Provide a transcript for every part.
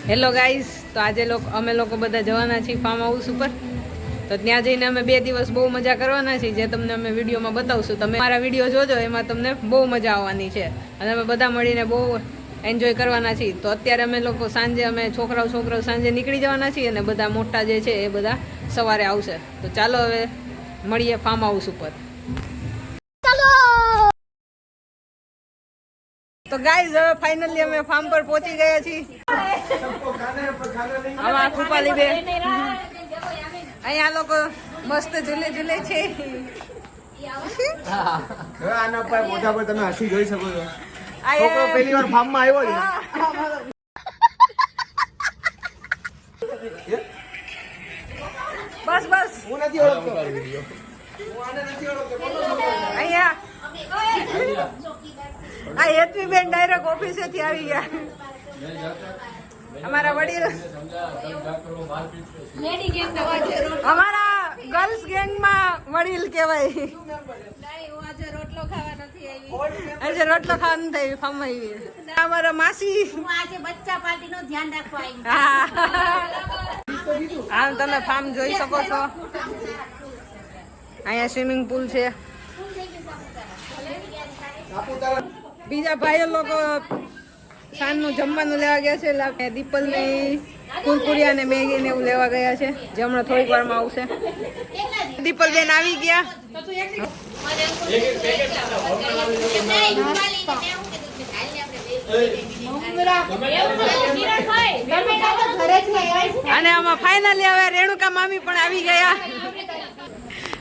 Hello guys, તો આજે અમે લોકો બધા જવાના છીએ ફાર્મ હાઉસ ઉપર. તો ત્યાં જઈને અમે 2 દિવસ બહુ મજા કરવાના છીએ, જે તમને અમે વિડીયોમાં બતાવશું. તમે મારા વિડીયો જોજો, એમાં તમને બહુ મજા આવવાની છે અને અમે બધા મળીને બહુ એન્જોય કરવાના છીએ. તો અત્યારે અમે લોકો સાંજે છોકરાઓ સાંજે નીકળી જવાના છીએ અને બધા મોટા જે છે એ બધા સવારે આવશે. તો ચાલો હવે મળીએ ફાર્મ હાઉસ ઉપર. તો ગાઈઝ, હવે ફાઇનલી અમે ફાર્મ પર પહોંચી ગયા છીએ. આમાં કૃપાલી બે અહીંયા લોકો મસ્ત ઝૂલે છે. આના પર મોઢા પર તમે હસી જોઈ શકો છો. છોકરો પહેલી વાર ફાર્મમાં આવ્યો છે. બસ હું નથી ઓળખતો. અહીંયા આ હેતવી બેન ડાયરેક્ટ ઓફિસેથી આવી ગયા. અમારા વડીલ અમારા ગર્લ્સ ગેંગમાં વડીલ કહેવાય. આજે રોટલો ખાવા નથી આવી, ફાર્મ આવી. અમારા માસી હા, તમે ફાર્મ જોઈ શકો છો. અહીંયા સ્વિમિંગ પુલ છે. બીજા ભાઈઓ લોકો સાંજનું જમવાનું લેવા ગયા છે. દીપલ ને કુરકુરિયા ને મેગી ને એવું લેવા ગયા છે, જે હમણાં થોડીક વારમાં આવશે. દીપલ બેન આવી ગયા. અને આમાં ફાઇનલી હવે રેણુકા મામી પણ આવી ગયા.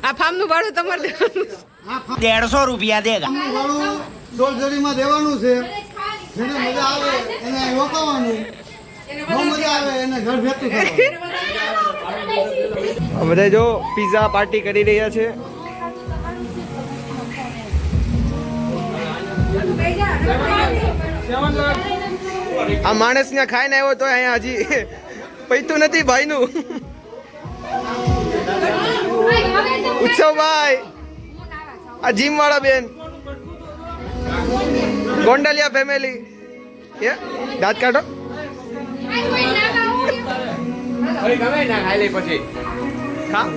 આ ફાર્મ નું ભાડું તમારે 150 રૂપિયા દેગા. સોલજરીમાં દેવાનું છે. જેને મજા આવે એને રોકાવાનું, મજા આવે એને ઘર ભેગું કરવાનું. બધા જો પિઝા પાર્ટી કરી રહ્યા છે. આ માણસ ને ખાઈને આવ્યો તો અહીંયા હજી પૈતું નથી ભાઈ નું. ઉત્સવભાઈ, આ જીમ વાળા બેન, ગોંડલિયા ફેમિલી. દાંત કાઢો. પછી ખા.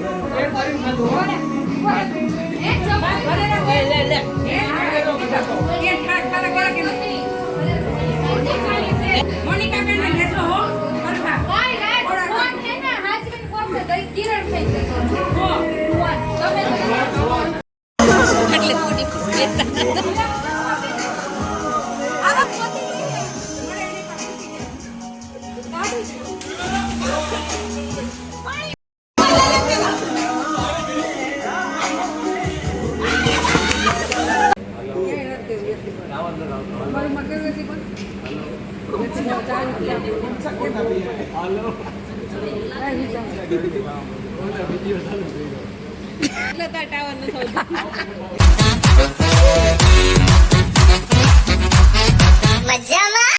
મજામાં.